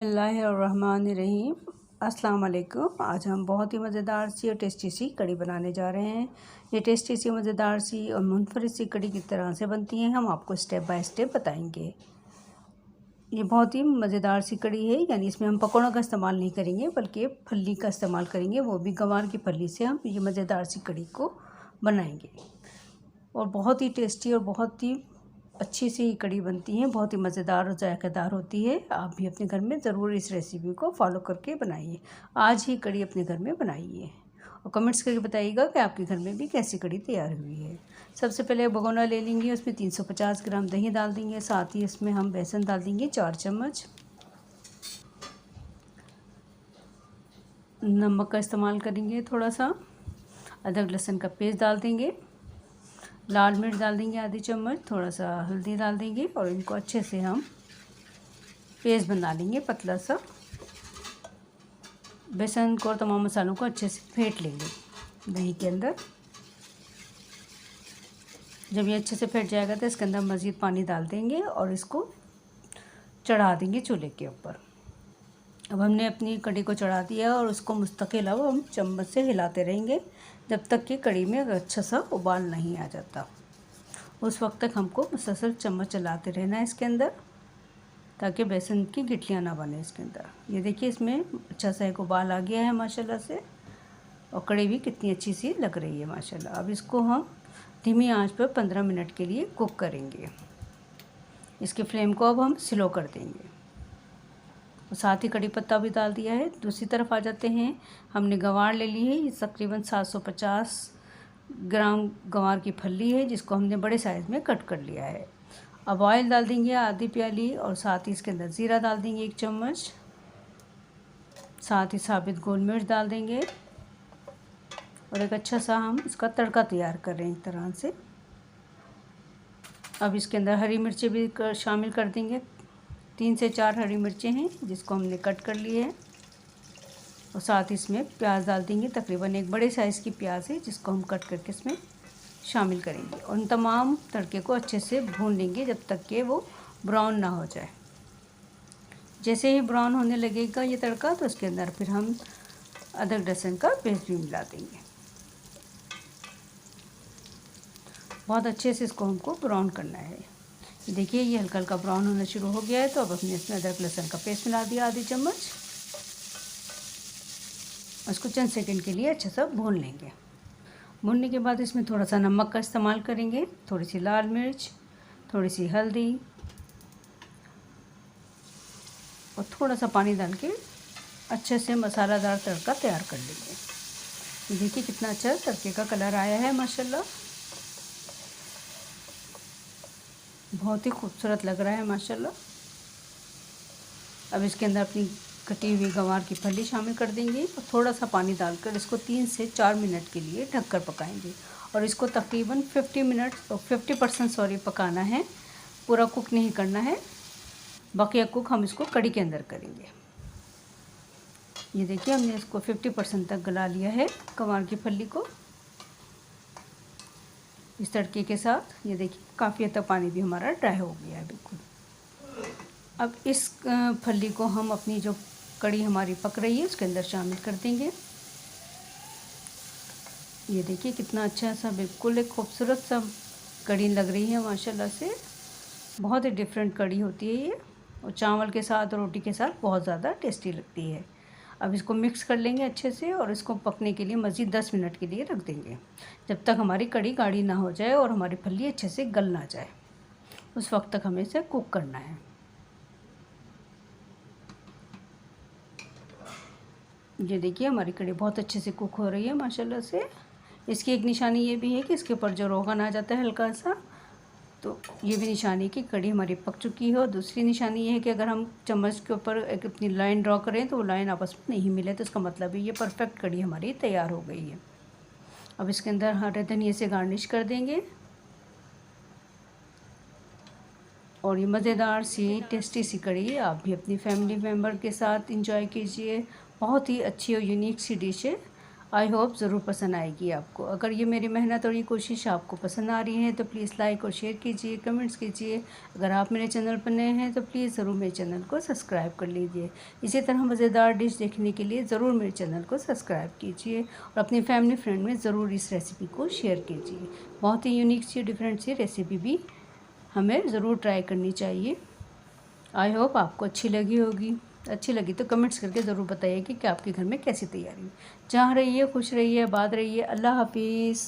बिस्मिल्लाहिर्रहमानिर्रहीम। अस्सलाम वालेकुम। आज हम बहुत ही मज़ेदार सी और टेस्टी सी कड़ी बनाने जा रहे हैं। ये टेस्टी सी मज़ेदार सी और मुनफरिद सी कड़ी किस तरह से बनती है हम आपको स्टेप बाय स्टेप बताएंगे। ये बहुत ही मज़ेदार सी कड़ी है, यानी इसमें हम पकौड़ों का इस्तेमाल नहीं करेंगे बल्कि फली का इस्तेमाल करेंगे, वो भी गंवार की फली से हम ये मज़ेदार सी कड़ी को बनाएंगे। और बहुत ही टेस्टी और बहुत ही अच्छी सी कड़ी बनती है, बहुत ही मज़ेदार और जायकेदार होती है। आप भी अपने घर में ज़रूर इस रेसिपी को फॉलो करके बनाइए। आज ही कड़ी अपने घर में बनाइए और कमेंट्स करके बताइएगा कि आपके घर में भी कैसी कड़ी तैयार हुई है। सबसे पहले एक भगोना ले लेंगे, उसमें 350 ग्राम दही डाल देंगे, साथ ही इसमें हम बेसन डाल देंगे 4 चम्मच। नमक का इस्तेमाल करेंगे थोड़ा सा। अदरक लहसुन का पेस्ट डाल देंगे। लाल मिर्च डाल देंगे आधी चम्मच। थोड़ा सा हल्दी डाल देंगे और इनको अच्छे से हम पेस्ट बना लेंगे पतला सा। बेसन को और तमाम मसालों को अच्छे से फेंट लेंगे दही के अंदर। जब ये अच्छे से फेंट जाएगा तो इसके अंदर मज़ीद पानी डाल देंगे और इसको चढ़ा देंगे चूल्हे के ऊपर। अब हमने अपनी कड़ी को चढ़ा दिया और उसको मुस्तकिल अब हम चम्मच से हिलाते रहेंगे जब तक कि कड़ी में अच्छा सा उबाल नहीं आ जाता। उस वक्त तक हमको मुसलसल चम्मच चलाते रहना है इसके अंदर, ताकि बेसन की गिठलियाँ ना बने इसके अंदर। ये देखिए इसमें अच्छा सा एक उबाल आ गया है माशाल्लाह से, और कड़ी भी कितनी अच्छी सी लग रही है माशाल्लाह। अब इसको हम धीमी आंच पर 15 मिनट के लिए कुक करेंगे। इसके फ्लेम को अब हम स्लो कर देंगे और साथ ही कड़ी पत्ता भी डाल दिया है। दूसरी तरफ आ जाते हैं। हमने गंवार ले ली है, ये तकरीबन 750 ग्राम गंवार की फली है, जिसको हमने बड़े साइज़ में कट कर लिया है। अब ऑयल डाल देंगे आधी प्याली और साथ ही इसके अंदर ज़ीरा डाल देंगे 1 चम्मच। साथ ही साबित गोल मिर्च डाल देंगे और एक अच्छा सा हम इसका तड़का तैयार कर रहे हैं एक तरह से। अब इसके अंदर हरी मिर्चें भी शामिल कर देंगे। 3 से 4 हरी मिर्चें हैं जिसको हमने कट कर लिए हैं, और साथ ही इसमें प्याज डाल देंगे। तकरीबन एक बड़े साइज़ की प्याज है जिसको हम कट करके इसमें शामिल करेंगे और उन तमाम तड़के को अच्छे से भून लेंगे जब तक कि वो ब्राउन ना हो जाए। जैसे ही ब्राउन होने लगेगा ये तड़का, तो इसके अंदर फिर हम अदरक लहसुन का पेस्ट भी मिला देंगे। बहुत अच्छे से इसको हमको ब्राउन करना है। देखिए ये हल्का हल्का ब्राउन होना शुरू हो गया है, तो अब हमने इसमें अदरक लहसुन का पेस्ट मिला दिया आधी चम्मच। उसको चंद सेकंड के लिए अच्छा सा भून लेंगे। भूनने के बाद इसमें थोड़ा सा नमक का इस्तेमाल करेंगे, थोड़ी सी लाल मिर्च, थोड़ी सी हल्दी और थोड़ा सा पानी डाल के अच्छे से मसालादार तड़का तैयार कर लेंगे। देखिए कितना अच्छा तड़के का कलर आया है माशाल्लाह, बहुत ही खूबसूरत लग रहा है माशाल्लाह। अब इसके अंदर अपनी कटी हुई गंवार की फली शामिल कर देंगे और थोड़ा सा पानी डालकर इसको 3 से 4 मिनट के लिए ढककर पकाएंगे। और इसको तकरीबन 50% पकाना है, पूरा कुक नहीं करना है। बाकी कुक हम इसको कड़ी के अंदर करेंगे। ये देखिए हमने इसको 50% तक गला लिया है गंवार की फली को इस तड़के के साथ। ये देखिए काफ़ी हद तक पानी भी हमारा ड्राई हो गया है बिल्कुल। अब इस फली को हम अपनी जो कड़ी हमारी पक रही है उसके अंदर शामिल कर देंगे। ये देखिए कितना अच्छा सा बिल्कुल एक खूबसूरत सा कड़ी लग रही है माशाल्लाह से। बहुत ही डिफरेंट कड़ी होती है ये, और चावल के साथ रोटी के साथ बहुत ज़्यादा टेस्टी लगती है। अब इसको मिक्स कर लेंगे अच्छे से और इसको पकने के लिए मज़ीद 10 मिनट के लिए रख देंगे, जब तक हमारी कड़ी गाढ़ी ना हो जाए और हमारी फली अच्छे से गल ना जाए। उस वक्त तक हमें इसे कुक करना है। ये देखिए हमारी कड़ी बहुत अच्छे से कुक हो रही है माशाल्लाह से। इसकी एक निशानी ये भी है कि इसके ऊपर जो रोगन आ जाता है हल्का सा, तो ये भी निशानी है कि कड़ी हमारी पक चुकी है। और दूसरी निशानी ये है कि अगर हम चम्मच के ऊपर एक अपनी लाइन ड्रॉ करें तो वो लाइन आपस में नहीं मिले, तो इसका मतलब है ये परफेक्ट कड़ी हमारी तैयार हो गई है। अब इसके अंदर हरे धनिए से गार्निश कर देंगे और ये मज़ेदार सी टेस्टी सी कड़ी आप भी अपनी फैमिली मेम्बर के साथ इंजॉय कीजिए। बहुत ही अच्छी और यूनिक सी डिश है, आई होप ज़रूर पसंद आएगी आपको। अगर ये मेरी मेहनत और ये कोशिश आपको पसंद आ रही है तो प्लीज़ लाइक और शेयर कीजिए, कमेंट्स कीजिए। अगर आप मेरे चैनल पर नए हैं तो प्लीज़ ज़रूर मेरे चैनल को सब्सक्राइब कर लीजिए। इसी तरह मज़ेदार डिश देखने के लिए ज़रूर मेरे चैनल को सब्सक्राइब कीजिए और अपनी फैमिली फ्रेंड में ज़रूर इस रेसिपी को शेयर कीजिए। बहुत ही यूनिक सी डिफरेंट सी रेसिपी भी हमें ज़रूर ट्राई करनी चाहिए। आई होप आपको अच्छी लगी होगी। अच्छी लगी तो कमेंट्स करके ज़रूर बताइए कि आपके घर में कैसी तैयारी हुई। जहाँ रहिए खुश रहिए, आबाद रहिए। अल्लाह हाफिज़।